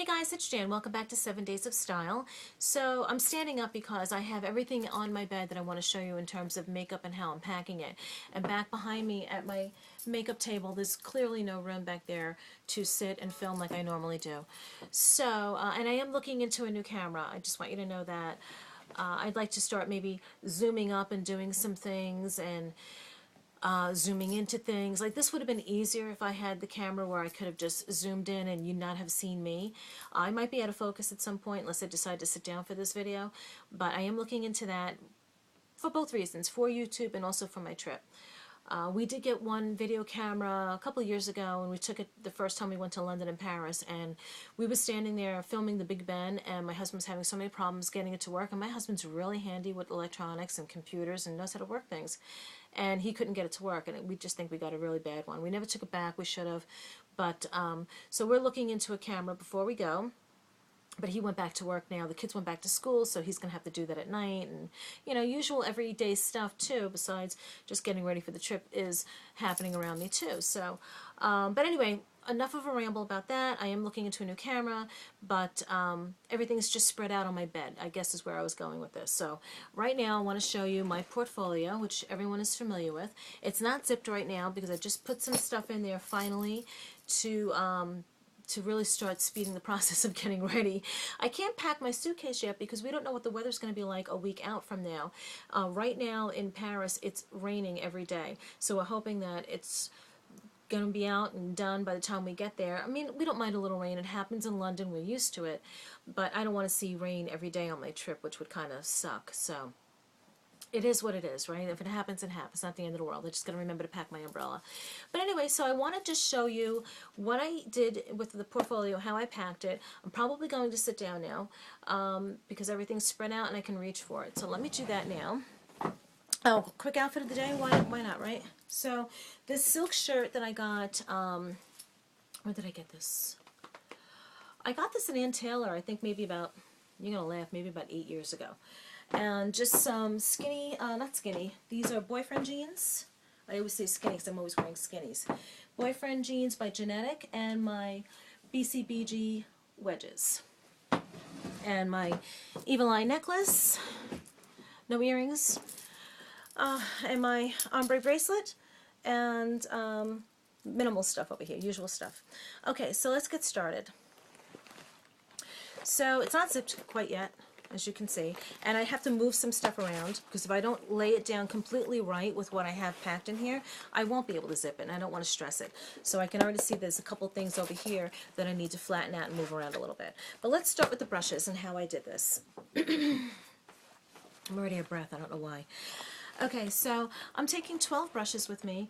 Hey guys, it's Jan. Welcome back to 7 Days of Style. So I'm standing up because I have everything on my bed that I want to show you in terms of makeup and how I'm packing it. And back behind me at my makeup table, there's clearly no room back there to sit and film like I normally do. So, and I am looking into a new camera. I just want you to know that. I'd like to start maybe zooming up and doing some things and zooming into things. Like this would have been easier if I had the camera where I could have just zoomed in and you not have seen me. I might be out of focus at some point unless I decide to sit down for this video, but I am looking into that for both reasons, for YouTube and also for my trip. We did get one video camera a couple of years ago, and we took it the first time we went to London and Paris, and we were standing there filming the Big Ben, and my husband was having so many problems getting it to work, and my husband's really handy with electronics and computers and knows how to work things, and he couldn't get it to work, and we just think we got a really bad one. We never took it back, we should have, but so we're looking into a camera before we go. But he went back to work now. The kids went back to school, so he's going to have to do that at night. And, you know, usual everyday stuff, too, besides just getting ready for the trip, is happening around me, too. So, but anyway, enough of a ramble about that. I am looking into a new camera, but everything's just spread out on my bed, I guess is where I was going with this. So right now I want to show you my portfolio, which everyone is familiar with. It's not zipped right now because I just put some stuff in there finally to really start speeding the process of getting ready. I can't pack my suitcase yet because we don't know what the weather's going to be like a week out from now. Right now in Paris, it's raining every day, so we're hoping that it's going to be out and done by the time we get there. I mean, we don't mind a little rain. It happens in London. We're used to it, but I don't want to see rain every day on my trip, which would kind of suck. So it is what it is, right? If it happens, it happens. It's not the end of the world. I just got to remember to pack my umbrella. But anyway, so I want to just show you what I did with the portfolio, how I packed it. I'm probably going to sit down now because everything's spread out and I can reach for it. So let me do that now. Oh, quick outfit of the day. Why not, right? So this silk shirt that I got, where did I get this? I got this at Ann Taylor, I think maybe about, you're going to laugh, maybe about 8 years ago. And just some skinny, not skinny, these are boyfriend jeans. I always say skinny because I'm always wearing skinnies. Boyfriend jeans by Genetic, and my BcBg wedges. And my Evil Eye necklace, no earrings, and my ombre bracelet, and minimal stuff over here, usual stuff. Okay, so let's get started. So it's not zipped quite yet, as you can see, and I have to move some stuff around because if I don't lay it down completely right with what I have packed in here, I won't be able to zip it, and I don't want to stress it. So I can already see there's a couple things over here that I need to flatten out and move around a little bit. But let's start with the brushes and how I did this. I'm already out of breath, I don't know why. Okay, so I'm taking 12 brushes with me.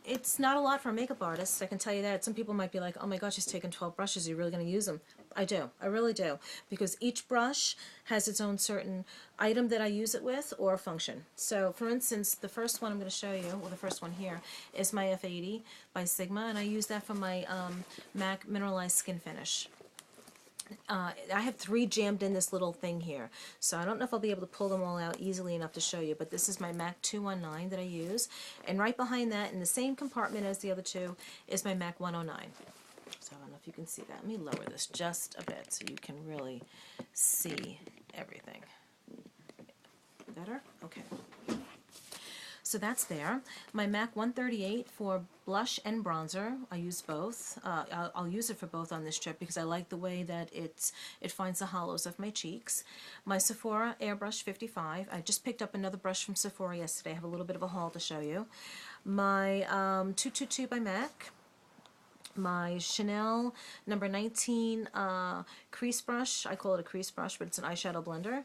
It's not a lot for a makeup artist, I can tell you that. Some people might be like, oh my gosh, she's taking 12 brushes, are you really going to use them? I do. I really do. Because each brush has its own certain item that I use it with or function. So, for instance, the first one I'm going to show you, well, the first one here, is my F80 by Sigma, and I use that for my MAC Mineralized Skin Finish. I have 3 jammed in this little thing here, so I don't know if I'll be able to pull them all out easily enough to show you, but this is my MAC 219 that I use, and right behind that, in the same compartment as the other two, is my MAC 109. So I don't know if you can see that. Let me lower this just a bit so you can really see everything. Better? Okay. So that's there. My MAC 138 for blush and bronzer. I use both. I'll use it for both on this trip because I like the way that it finds the hollows of my cheeks. My Sephora Airbrush 55. I just picked up another brush from Sephora yesterday. I have a little bit of a haul to show you. My 222 by MAC. My Chanel number 19 crease brush. I call it a crease brush, but it's an eyeshadow blender.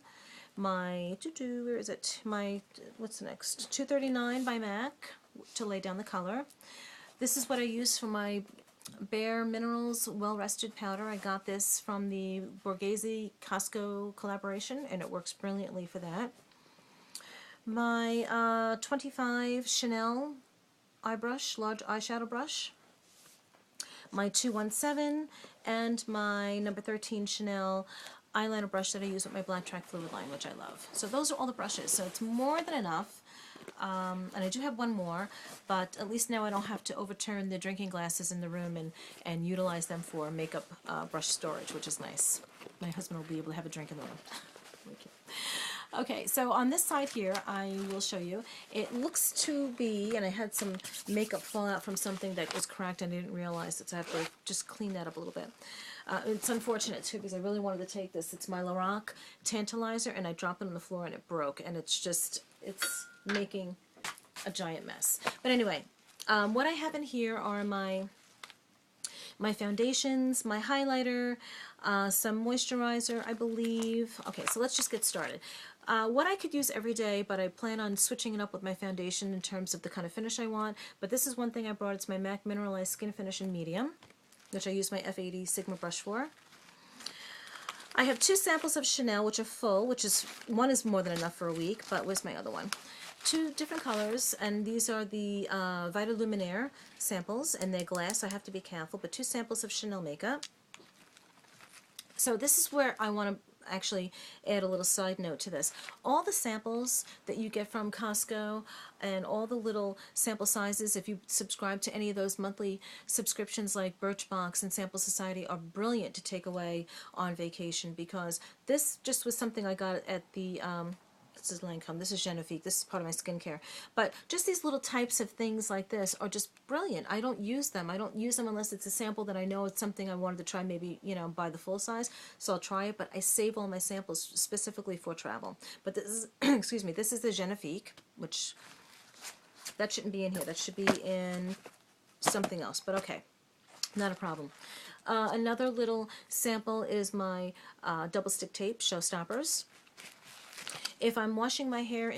My, where is it? My, what's next? 239 by MAC to lay down the color. This is what I use for my Bare Minerals Well Rested Powder. I got this from the Borghese Costco collaboration, and it works brilliantly for that. My 25 Chanel eye brush, large eyeshadow brush. My 217 and my number 13 Chanel eyeliner brush that I use with my Black Track Fluid line, which I love. So those are all the brushes. So it's more than enough. and I do have one more, but at least now I don't have to overturn the drinking glasses in the room and utilize them for makeup brush storage, which is nice. My husband will be able to have a drink in the room. Okay, so on this side here, I will show you. It looks to be, and I had some makeup fall out from something that was cracked and I didn't realize it, so I have to just clean that up a little bit. It's unfortunate too because I really wanted to take this. It's my Lorac Tantalizer, and I dropped it on the floor and it broke, and it's making a giant mess. But anyway, what I have in here are my foundations, my highlighter, some moisturizer, I believe. Okay, so let's just get started. What I could use every day, but I plan on switching it up with my foundation in terms of the kind of finish I want. But this is one thing I brought. It's my MAC Mineralized Skin Finish in Medium, which I use my F80 Sigma brush for. I have 2 samples of Chanel, which are full, one is more than enough for a week, but where's my other one? 2 different colors, and these are the Vita Luminaire samples, and they're glass, so I have to be careful, but 2 samples of Chanel makeup. So this is where I want to actually add a little side note to this. All the samples that you get from Costco and all the little sample sizes, if you subscribe to any of those monthly subscriptions like Birchbox and Sample Society, are brilliant to take away on vacation, because this just was something I got at the this is Lancome, this is Genifique, this is part of my skincare. But just these little types of things like this are just brilliant. I don't use them. I don't use them unless it's a sample that I know it's something I wanted to try, maybe, you know, buy the full size. So I'll try it, but I save all my samples specifically for travel. But this is, excuse me, this is the Genifique, which, that shouldn't be in here. That should be in something else, but okay, not a problem. Another little sample is my double stick tape, Showstoppers. If I'm washing my hair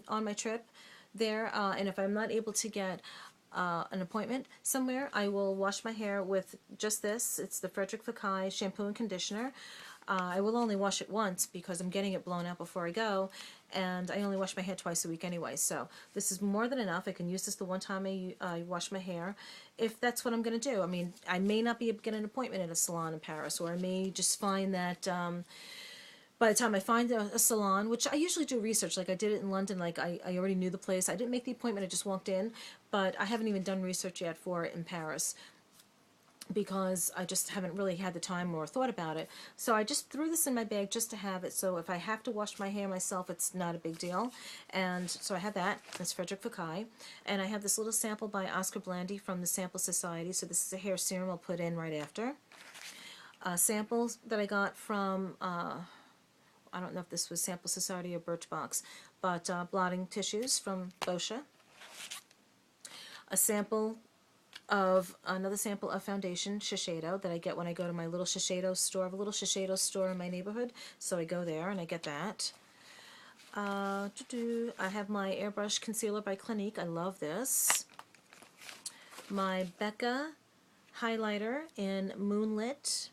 on my trip there, and if I'm not able to get an appointment somewhere, I will wash my hair with just this. It's the Frederic Fekkai shampoo and conditioner. I will only wash it once because I'm getting it blown out before I go, and I only wash my hair twice a week anyway, so this is more than enough. I can use this the one time I wash my hair, if that's what I'm going to do. I mean, I may not be able to get an appointment at a salon in Paris, or I may just find that by the time I find a salon, which I usually do research, like I did it in London, like I already knew the place. I didn't make the appointment, I just walked in, but I haven't even done research yet for it in Paris because I just haven't really had the time or thought about it. So I just threw this in my bag just to have it, so if I have to wash my hair myself, it's not a big deal. And so I have that. That's Frederic Fekkai. And I have this little sample by Oscar Blandy from the Sample Society, so this is a hair serum I'll put in right after. Samples that I got from I don't know if this was Sample Society or Birchbox, but blotting tissues from Boscia. Another sample of foundation, Shiseido, that I get when I go to my little Shiseido store. I have a little Shiseido store in my neighborhood, so I go there and I get that. I have my Airbrush Concealer by Clinique. I love this. My Becca highlighter in Moonlit.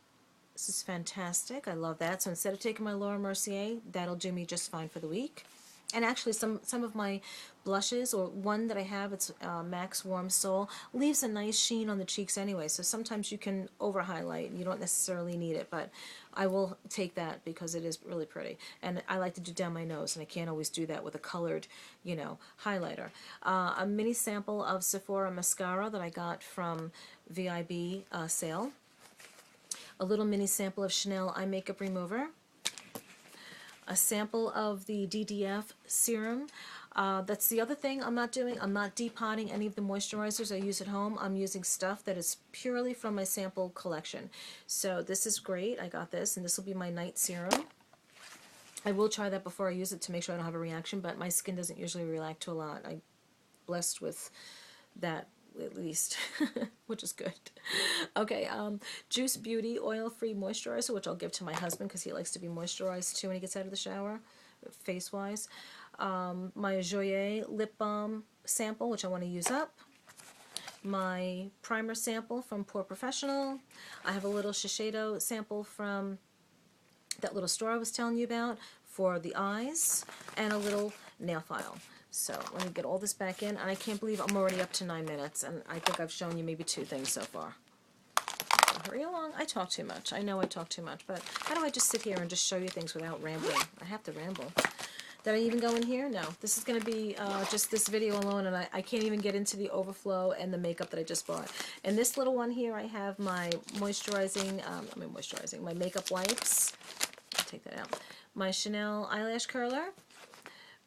This is fantastic. I love that. So instead of taking my Laura Mercier, that'll do me just fine for the week. And actually some of my blushes, or one that I have, it's MAC's Warm Soul, leaves a nice sheen on the cheeks anyway. So sometimes you can over highlight and you don't necessarily need it, but I will take that because it is really pretty. And I like to do down my nose, and I can't always do that with a colored, you know, highlighter. A mini sample of Sephora mascara that I got from VIB sale. A little mini sample of Chanel eye makeup remover, a sample of the DDF serum. That's the other thing I'm not doing. I'm not depotting any of the moisturizers I use at home. I'm using stuff that is purely from my sample collection. So this is great. I got this, and this will be my night serum. I will try that before I use it to make sure I don't have a reaction, but my skin doesn't usually react to a lot. I'm blessed with that, at least, which is good. Okay, Juice Beauty Oil-Free Moisturizer, which I'll give to my husband because he likes to be moisturized too when he gets out of the shower, face-wise. My Joyer Lip Balm sample, which I want to use up. My primer sample from Pore Professional. I have a little Shiseido sample from that little store I was telling you about for the eyes, and a little nail file. So let me get all this back in, and I can't believe I'm already up to 9 minutes, and I think I've shown you maybe 2 things so far. So hurry along. I talk too much. I know I talk too much, but how do I just sit here and just show you things without rambling? I have to ramble. Did I even go in here? No. This is going to be just this video alone, and I can't even get into the overflow and the makeup that I just bought. And this little one here, I have my my makeup wipes. I'll take that out. My Chanel eyelash curler.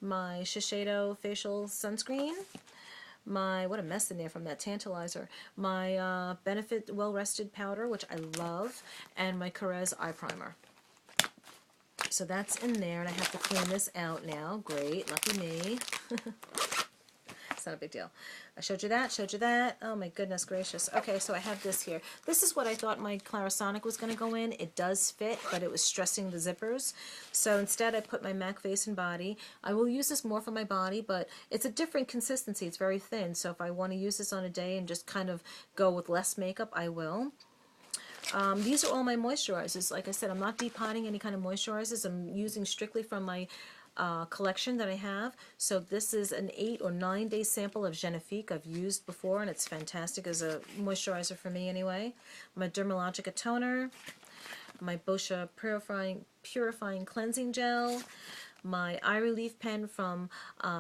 My Shiseido facial sunscreen. My, what a mess in there from that tantalizer. My Benefit Well Rested powder, which I love. And my Carez eye primer. So that's in there, and I have to clean this out now. Great, lucky me. It's not a big deal. I showed you that. Oh my goodness gracious. Okay, so I have this here. This is what I thought my Clarisonic was going to go in. It does fit, but it was stressing the zippers. So instead I put my MAC face and body. I will use this more for my body, but it's a different consistency. It's very thin, so if I want to use this on a day and just kind of go with less makeup, I will. These are all my moisturizers. Like I said, I'm not depotting any kind of moisturizers. I'm using strictly from my collection that I have. So this is an 8 or 9 day sample of Genifique I've used before, and it's fantastic as a moisturizer for me anyway. My Dermalogica toner, my Boscia purifying cleansing gel, my eye relief pen from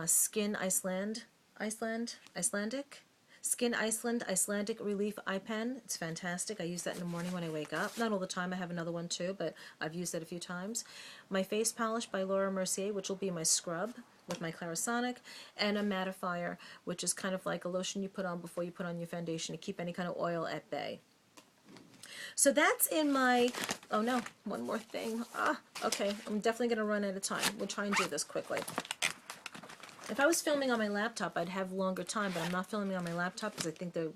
Skin Icelandic. Skin Icelandic Relief Eye Pen. It's fantastic. I use that in the morning when I wake up. Not all the time. I have another one too, but I've used that a few times. My face polish by Laura Mercier, which will be my scrub with my Clarisonic, and a mattifier, which is kind of like a lotion you put on before you put on your foundation to keep any kind of oil at bay. So that's in my, oh no, one more thing. Okay, I'm definitely going to run out of time. We'll try and do this quickly. If I was filming on my laptop, I'd have longer time, but I'm not filming on my laptop because I think the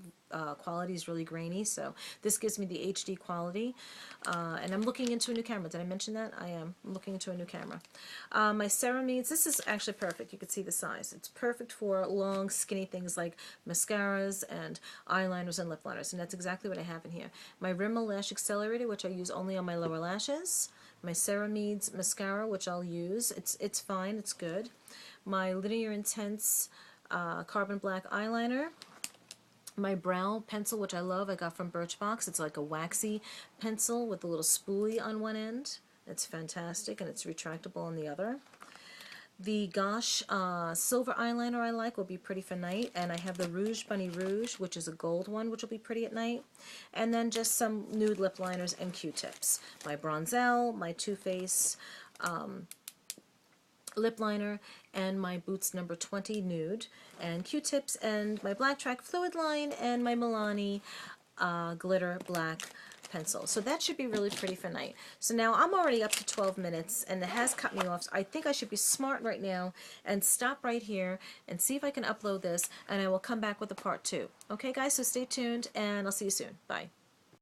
quality is really grainy, so this gives me the HD quality. And I'm looking into a new camera. Did I mention that? I am. I'm looking into a new camera. My ceramides, this is actually perfect. You can see the size. It's perfect for long, skinny things like mascaras and eyeliners and lip liners, and that's exactly what I have in here. My Rimmel Lash Accelerator, which I use only on my lower lashes. My ceramides mascara, which I'll use. It's fine. It's good. My Linear Intense Carbon Black eyeliner, my brow pencil, which I love, I got from Birchbox. It's like a waxy pencil with a little spoolie on one end. It's fantastic, and it's retractable on the other. The Gosh silver eyeliner I like will be pretty for night, and I have the Rouge Bunny Rouge, which is a gold one, which will be pretty at night. And then just some nude lip liners and Q-tips. My Bronzell, my Too Faced lip liner, and my Boots number 20 nude, and Q-tips, and my Black Track fluid line, and my Milani glitter black pencil. So that should be really pretty for night. So now I'm already up to 12 minutes, and it has cut me off. So I think I should be smart right now and stop right here and see if I can upload this, and I will come back with a part 2. Okay guys, so stay tuned, and I'll see you soon. Bye.